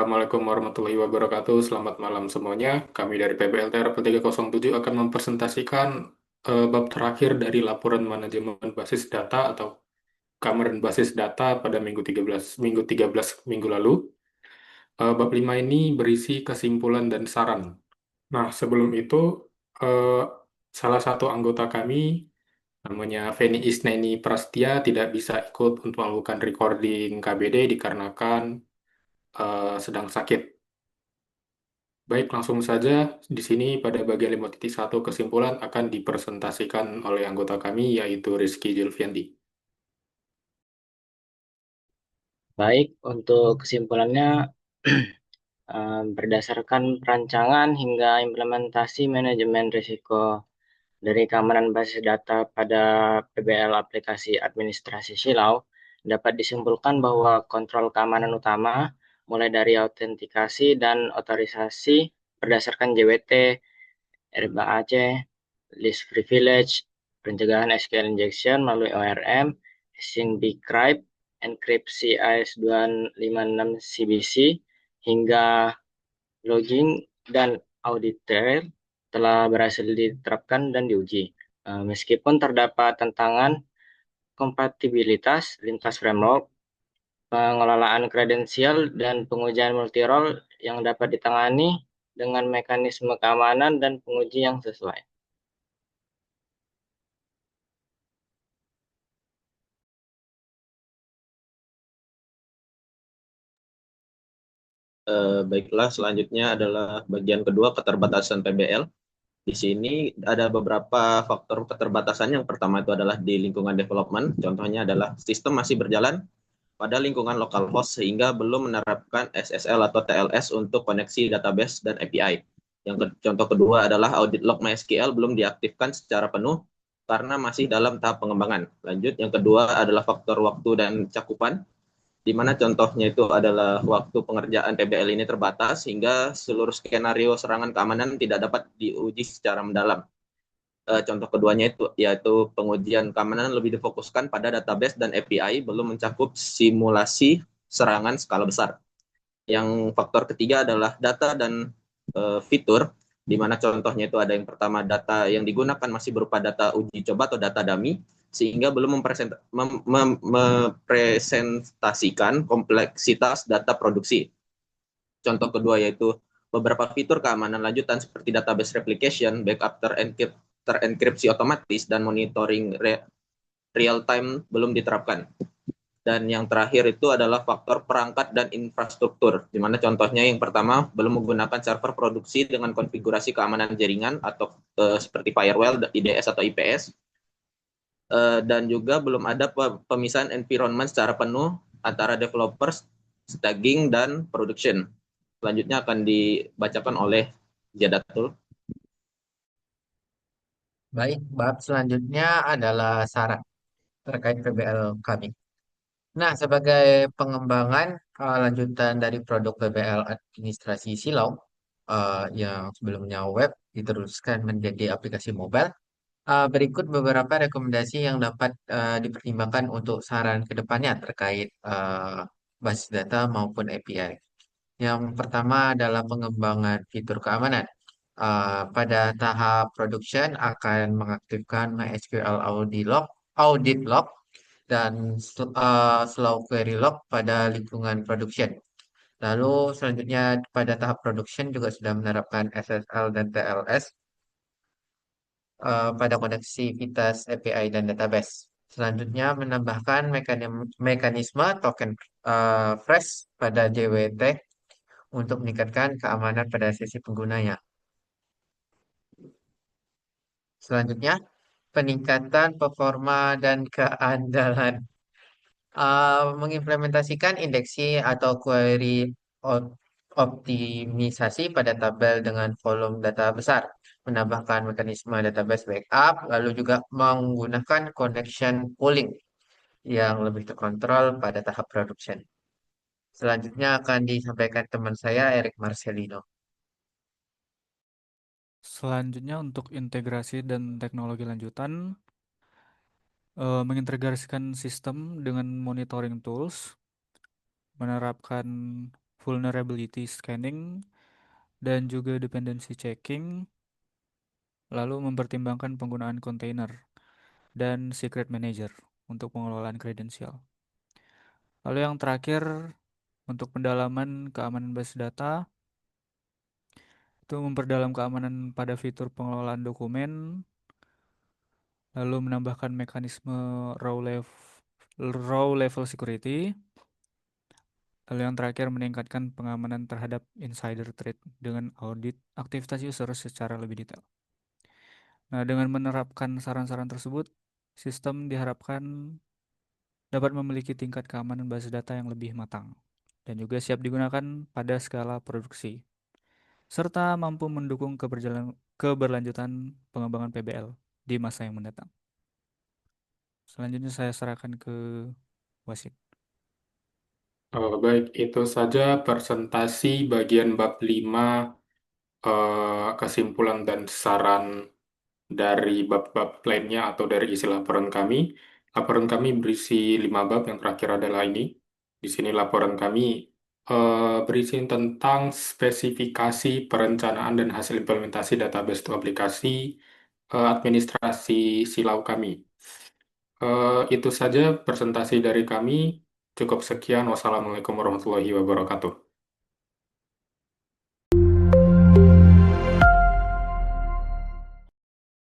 Assalamualaikum warahmatullahi wabarakatuh. Selamat malam semuanya. Kami dari PBLT RP 307 akan mempresentasikan bab terakhir dari laporan manajemen basis data atau gambaran basis data pada minggu 13 minggu lalu. Bab 5 ini berisi kesimpulan dan saran. Nah, sebelum itu eh, salah satu anggota kami namanya Feni Isneni Prastia tidak bisa ikut untuk melakukan recording KBD dikarenakan sedang sakit. Baik, langsung saja di sini pada bagian 5.1 kesimpulan akan dipresentasikan oleh anggota kami yaitu Rizky Julfiandi. Baik, untuk kesimpulannya, berdasarkan perancangan hingga implementasi manajemen risiko dari keamanan basis data pada PBL aplikasi administrasi Silau, dapat disimpulkan bahwa kontrol keamanan utama, mulai dari autentikasi dan otorisasi berdasarkan JWT, RBAC, list privilege, pencegahan SQL injection melalui ORM, hashing decrypt, enkripsi AES256 CBC, hingga logging dan audit trail telah berhasil diterapkan dan diuji. Meskipun terdapat tantangan kompatibilitas lintas framework, pengelolaan kredensial, dan pengujian multi-role yang dapat ditangani dengan mekanisme keamanan dan penguji yang sesuai. Baiklah, selanjutnya adalah bagian kedua, keterbatasan PBL. Di sini ada beberapa faktor keterbatasan. Yang pertama itu adalah di lingkungan development. Contohnya adalah sistem masih berjalan pada lingkungan localhost sehingga belum menerapkan SSL atau TLS untuk koneksi database dan API. Contoh kedua adalah audit log MySQL belum diaktifkan secara penuh karena masih dalam tahap pengembangan. Lanjut, yang kedua adalah faktor waktu dan cakupan, di mana contohnya itu adalah waktu pengerjaan PBL ini terbatas sehingga seluruh skenario serangan keamanan tidak dapat diuji secara mendalam. Contoh keduanya itu yaitu pengujian keamanan lebih difokuskan pada database dan API, belum mencakup simulasi serangan skala besar. Yang faktor ketiga adalah data dan fitur, di mana contohnya itu ada yang pertama, data yang digunakan masih berupa data uji coba atau data dummy, sehingga belum mempresentasikan kompleksitas data produksi. Contoh kedua yaitu beberapa fitur keamanan lanjutan seperti database replication, backup terenkripsi otomatis, dan monitoring real time belum diterapkan. Dan yang terakhir itu adalah faktor perangkat dan infrastruktur, di mana contohnya yang pertama, belum menggunakan server produksi dengan konfigurasi keamanan jaringan atau seperti firewall, IDS atau IPS, dan juga belum ada pemisahan environment secara penuh antara developers, staging, dan production. Selanjutnya akan dibacakan oleh Jadatul. Baik, bab selanjutnya adalah saran terkait PBL kami. Nah, sebagai pengembangan lanjutan dari produk PBL administrasi Silau yang sebelumnya web diteruskan menjadi aplikasi mobile, berikut beberapa rekomendasi yang dapat dipertimbangkan untuk saran ke depannya terkait basis data maupun API. Yang pertama adalah pengembangan fitur keamanan. Pada tahap production akan mengaktifkan MySQL audit log dan slow query log pada lingkungan production. Lalu selanjutnya pada tahap production juga sudah menerapkan SSL dan TLS pada koneksivitas API dan database. Selanjutnya menambahkan mekanisme token fresh pada JWT untuk meningkatkan keamanan pada sesi penggunanya. Selanjutnya, peningkatan performa dan keandalan. Mengimplementasikan indeksi atau query op- optimisasi pada tabel dengan volume data besar. Menambahkan mekanisme database backup, lalu juga menggunakan connection pooling yang lebih terkontrol pada tahap production. Selanjutnya akan disampaikan teman saya, Eric Marcelino. Selanjutnya untuk integrasi dan teknologi lanjutan, mengintegrasikan sistem dengan monitoring tools, menerapkan vulnerability scanning, dan juga dependency checking, lalu mempertimbangkan penggunaan container dan secret manager untuk pengelolaan kredensial. Lalu yang terakhir, untuk pendalaman keamanan basis data, itu memperdalam keamanan pada fitur pengelolaan dokumen, lalu menambahkan mekanisme row level, row level security, lalu yang terakhir meningkatkan pengamanan terhadap insider threat dengan audit aktivitas user secara lebih detail. Nah, dengan menerapkan saran-saran tersebut, sistem diharapkan dapat memiliki tingkat keamanan basis data yang lebih matang dan juga siap digunakan pada skala produksi, serta mampu mendukung keberlanjutan pengembangan PBL di masa yang mendatang. Selanjutnya saya serahkan ke Wasit. Baik, itu saja presentasi bagian bab 5, kesimpulan dan saran dari bab-bab lainnya atau dari isi laporan kami. Laporan kami berisi 5 bab, yang terakhir adalah ini. Di sini laporan kami berisi tentang spesifikasi perencanaan dan hasil implementasi database to aplikasi administrasi silau kami. Itu saja presentasi dari kami. Cukup sekian. Wassalamualaikum warahmatullahi wabarakatuh.